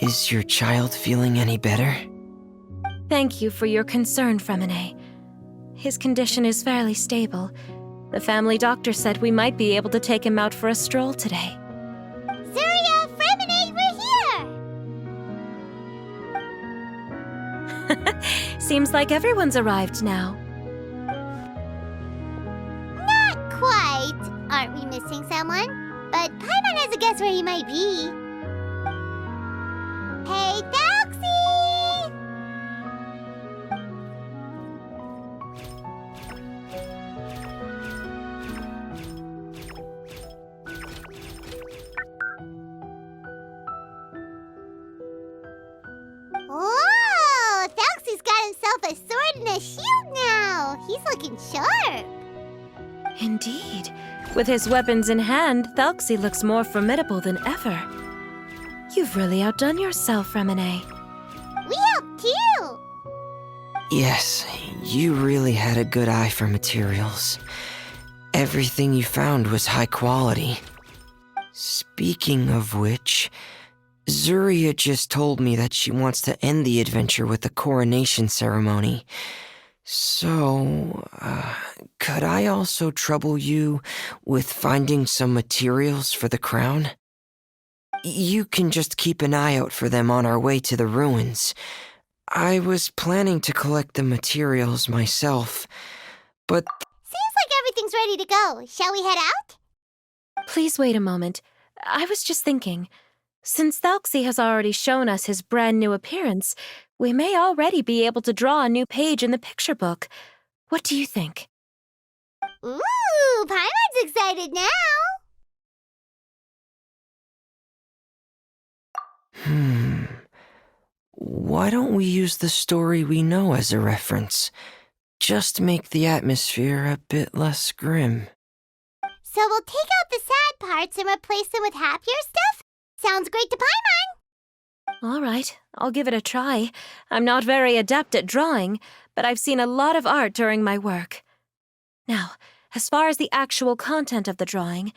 Is your child feeling any better? Thank you for your concern, Fremine. His condition is fairly stable. The family doctor said we might be able to take him out for a stroll today. Zuria, Fremine, we're here! Seems like everyone's arrived now. Not quite. Aren't we missing someone? But Paimon has a guess where he might be. Hey, Thelxie! Whoa! Thelxie's got himself a sword and a shield now! He's looking sharp! Indeed. With his weapons in hand, Thelxie looks more formidable than ever. You've really outdone yourself, Fremine. We helped too! Yes, you really had a good eye for materials. Everything you found was high quality. Speaking of which, Zuria just told me that she wants to end the adventure with a coronation ceremony. So, could I also trouble you with finding some materials for the crown? You can just keep an eye out for them on our way to the ruins. I was planning to collect the materials myself, but... Seems like everything's ready to go. Shall we head out? Please wait a moment. I was just thinking. Since Thelxie has already shown us his brand new appearance, we may already be able to draw a new page in the picture book. What do you think? Ooh, Paimon's excited now! Why don't we use the story we know as a reference? Just make the atmosphere a bit less grim. So we'll take out the sad parts and replace them with happier stuff? Sounds great to Paimon! All right, I'll give it a try. I'm not very adept at drawing, but I've seen a lot of art during my work. Now, as far as the actual content of the drawing,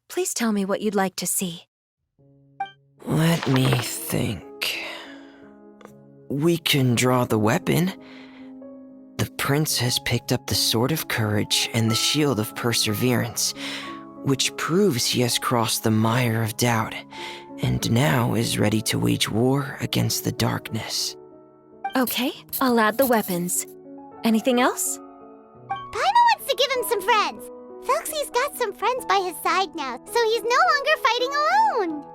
please tell me what you'd like to see. Let me think. We can draw the weapon. The prince has picked up the Sword of Courage and the Shield of Perseverance, which proves he has crossed the mire of doubt, and now is ready to wage war against the darkness. Okay, I'll add the weapons. Anything else? Paimon wants to give him some friends. Thelxie's got some friends by his side now, so he's no longer fighting alone.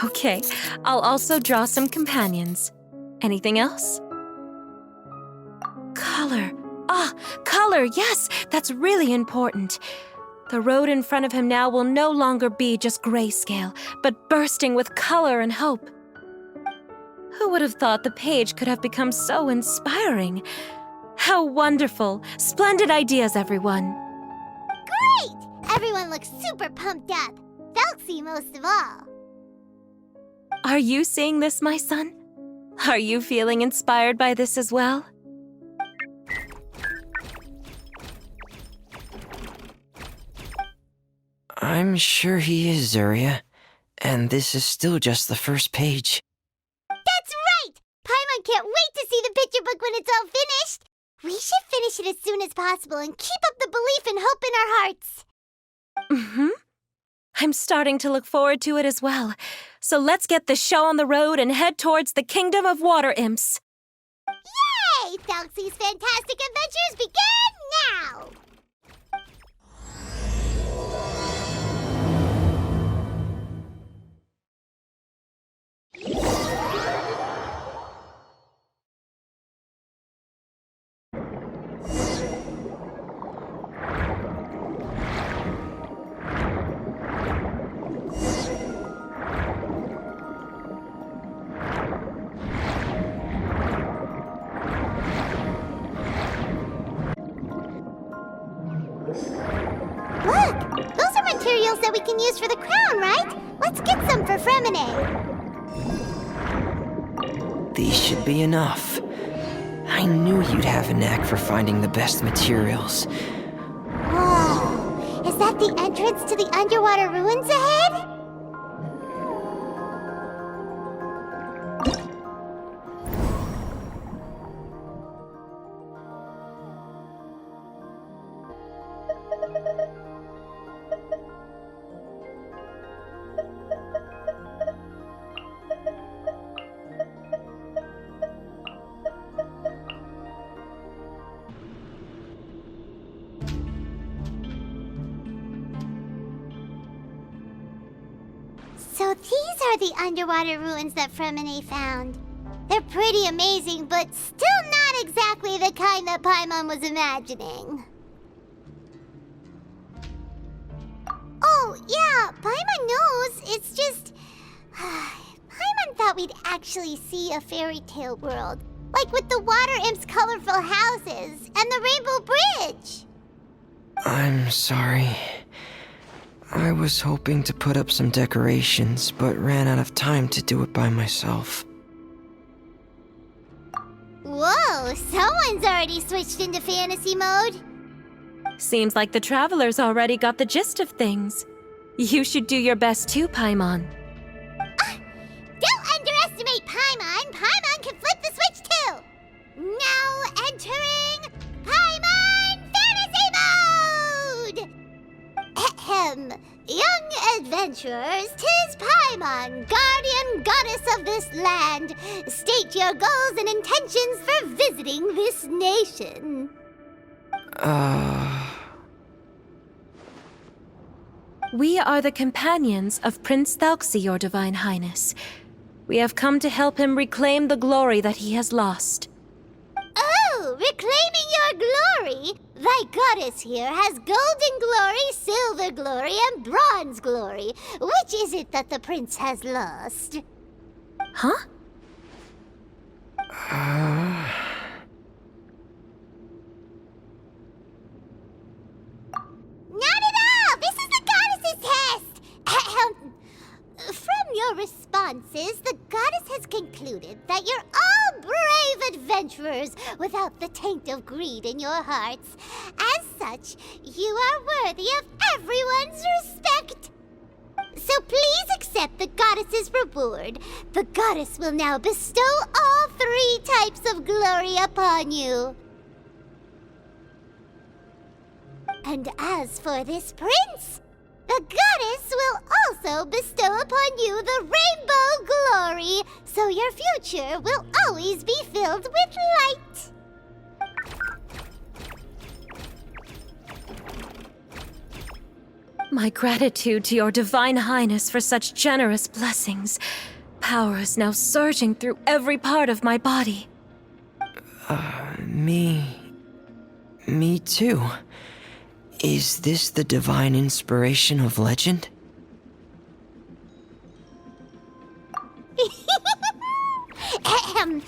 Okay, I'll also draw some companions. Anything else? Color. Color, yes, that's really important. The road in front of him now will no longer be just grayscale, but bursting with color and hope. Who would have thought the page could have become so inspiring? How wonderful! Splendid ideas, everyone! Great! Everyone looks super pumped up. Thelxie most of all. Are you seeing this, my son? Are you feeling inspired by this as well? I'm sure he is, Zuria. And this is still just the first page. That's right! Paimon can't wait to see the picture book when it's all finished. We should finish it as soon as possible and keep up the belief and hope in our hearts. Mm-hmm. I'm starting to look forward to it as well. So let's get this show on the road and head towards the Kingdom of Water Imps. Yay! Thelxie's fantastic adventures begin now! Look! Those are materials that we can use for the crown, right? Let's get some for Fremine. These should be enough. I knew you'd have a knack for finding the best materials. Whoa! Is that the entrance to the underwater ruins ahead? So these are the underwater ruins that Fremine found. They're pretty amazing, but still not exactly the kind that Paimon was imagining. Oh, yeah, Paimon knows. It's just... Paimon thought we'd actually see a fairy tale world. Like with the water imp's colorful houses and the rainbow bridge. I'm sorry. I was hoping to put up some decorations, but ran out of time to do it by myself. Whoa, someone's already switched into fantasy mode. Seems like the travelers already got the gist of things. You should do your best too, Paimon. Don't underestimate Paimon. Paimon can flip the switch too. Now entering Paimon Fantasy Mode! Ahem. Young adventurers, 'tis Paimon, guardian goddess of this land. State your goals and intentions for visiting this nation. We are the companions of Prince Thelxie, your Divine Highness. We have come to help him reclaim the glory that he has lost. Oh, reclaiming your glory? Thy goddess here has golden glory, silver glory, and bronze glory. Which is it that the prince has lost? Huh? Not at all! This is the goddess's test! Ahem. From your responses, the goddess has concluded that you're all brave adventurers without the taint of greed in your hearts. As such, you are worthy of everyone's respect. So please accept the goddess's reward. The goddess will now bestow all 3 types of glory upon you. And as for this prince, the goddess will also bestow upon you the rainbow glory, so your future will always be filled with light. My gratitude to your Divine Highness for such generous blessings. Power is now surging through every part of my body. Me too. Is this the divine inspiration of legend? Ahem.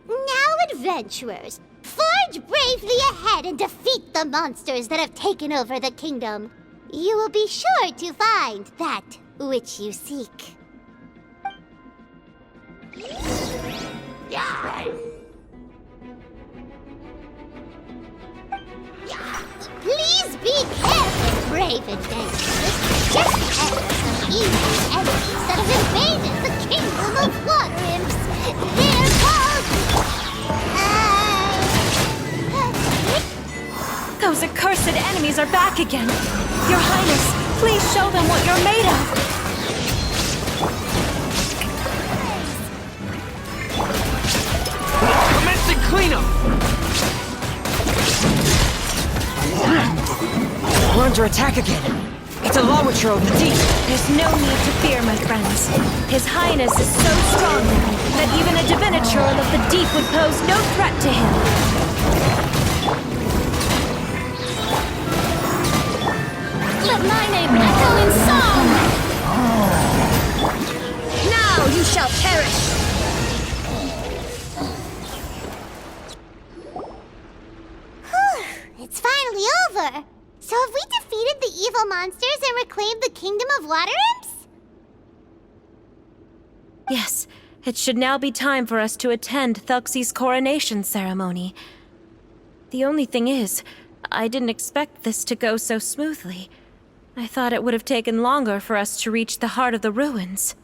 Now, adventurers, forge bravely ahead and defeat the monsters that have taken over the kingdom. You will be sure to find that which you seek. Please be careful, brave adventurers. Just ahead are some evil enemies that have invaded the kingdom of water imps. They're called... Those accursed enemies are back again. Your Highness, please show them what you're made of. Commencing cleanup! We're under attack again. It's a Lawitro of the deep. There's no need to fear, my friends. His Highness is so strong now that even a diviniture of the deep would pose no threat to him. Let my name echo in song! Now you shall perish! It's finally over. So have we defeated the evil monsters and reclaimed the kingdom of water imps? Yes, it should now be time for us to attend Thelxie's coronation ceremony. The only thing is, I didn't expect this to go so smoothly. I thought it would have taken longer for us to reach the heart of the ruins.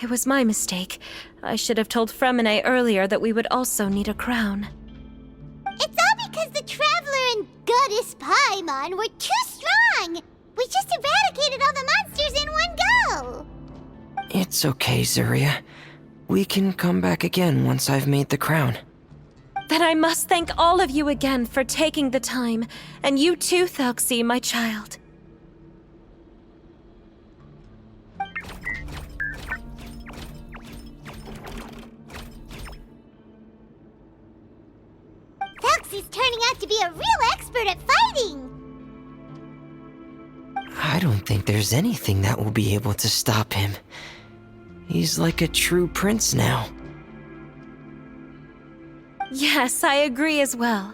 It was my mistake. I should have told Fremine earlier that we would also need a crown. It's all because the Traveler and Goddess Paimon were too strong! We just eradicated all the monsters in one go! It's okay, Zuria. We can come back again once I've made the crown. Then I must thank all of you again for taking the time, and you too, Thelxie, my child. Thelxie's turning out to be a real expert at fighting! I don't think there's anything that will be able to stop him. He's like a true prince now. Yes, I agree as well.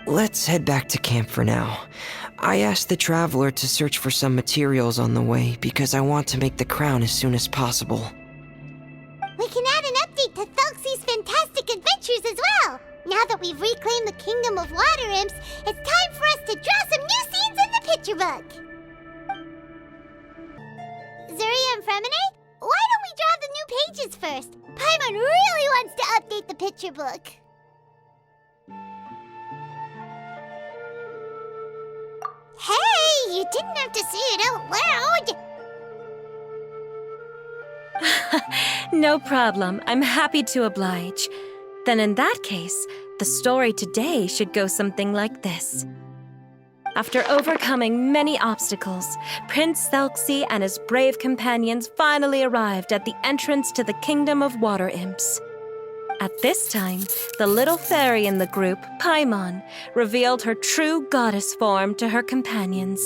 Let's head back to camp for now. I asked the traveler to search for some materials on the way because I want to make the crown as soon as possible. We can add an update to Thelxie's fantastic adventures as well! Now that we've reclaimed the kingdom of water imps, it's time for us to draw some new scenes in the picture book! Zuria and Fremine, why don't we draw the new pages first? Paimon really wants to update the picture book. Hey, you didn't have to say it out loud! No problem. I'm happy to oblige. Then in that case, the story today should go something like this. After overcoming many obstacles, Prince Thelxie and his brave companions finally arrived at the entrance to the kingdom of water imps. At this time, the little fairy in the group, Paimon, revealed her true goddess form to her companions.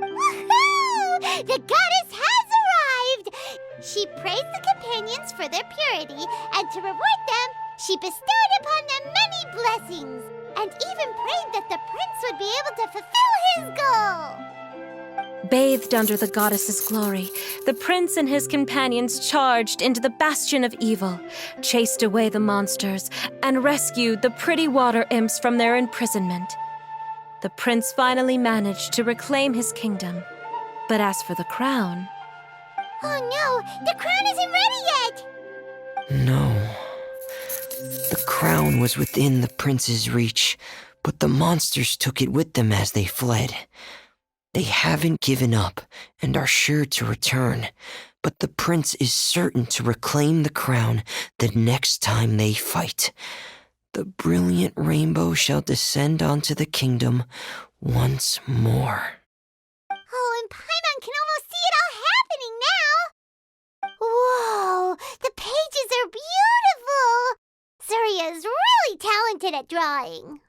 Woohoo! The goddess has arrived! She praised the companions for their purity, and to reward them, she bestowed upon them many blessings, and even prayed that the prince would be able to fulfill his goal. Bathed under the goddess's glory, the prince and his companions charged into the bastion of evil, chased away the monsters, and rescued the pretty water imps from their imprisonment. The prince finally managed to reclaim his kingdom. But as for the crown... Oh no, the crown isn't ready yet! No. The crown was within the prince's reach, but the monsters took it with them as they fled. They haven't given up and are sure to return, but the prince is certain to reclaim the crown the next time they fight. The brilliant rainbow shall descend onto the kingdom once more. Oh, and Paimon can almost see it all happening now! Whoa, the pages are beautiful! Zuria is really talented at drawing.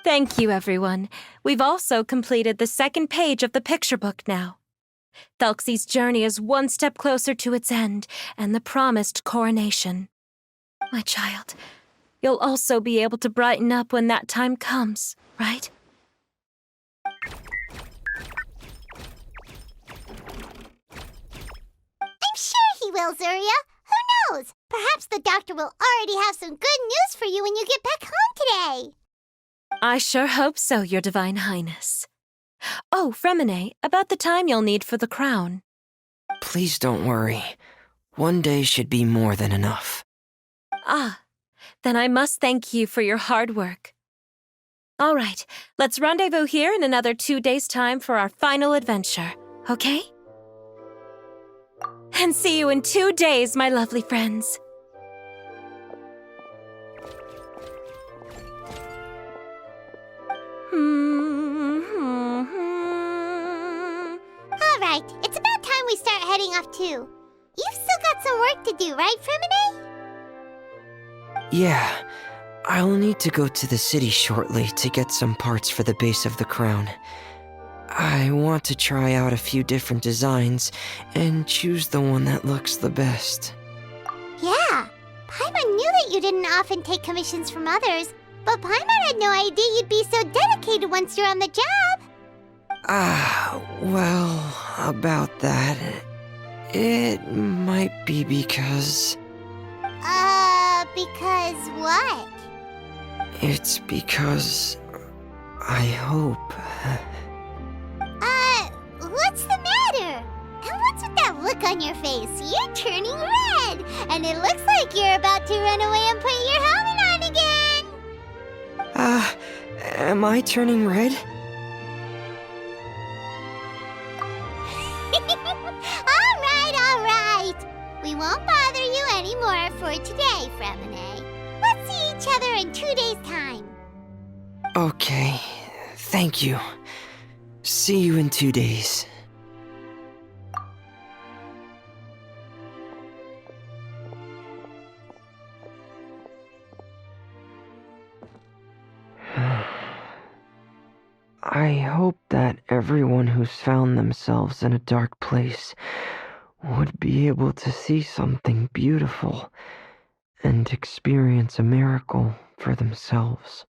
Thank you, everyone. We've also completed the second page of the picture book now. Thelxie's journey is one step closer to its end and the promised coronation. My child, you'll also be able to brighten up when that time comes, right? I'm sure he will, Zuria. Who knows? Perhaps the doctor will already have some good news for you when you get back home today. I sure hope so, Your Divine Highness. Oh, Fremine, about the time you'll need for the crown. Please don't worry. One day should be more than enough. Ah, then I must thank you for your hard work. All right, let's rendezvous here in another 2 days' time for our final adventure, okay? And see you in 2 days, my lovely friends. All right, it's about time we start heading off too. You've still got some work to do, right, Fremine? Yeah, I'll need to go to the city shortly to get some parts for the base of the crown. I want to try out a few different designs and choose the one that looks the best. Yeah, Paimon knew that you didn't often take commissions from others, but Paimon had no idea you'd be so dedicated once you're on the job. Well, about that, it might be because... Because what? It's because I hope... What's the matter? And what's with that look on your face? You're turning red, and it looks like you're about to run away and put your helmet on again. Am I turning red? All right. We won't bother you anymore for today, Fremine. Let's see each other in 2 days' time. Okay, thank you. See you in 2 days. I hope that everyone who's found themselves in a dark place would be able to see something beautiful and experience a miracle for themselves.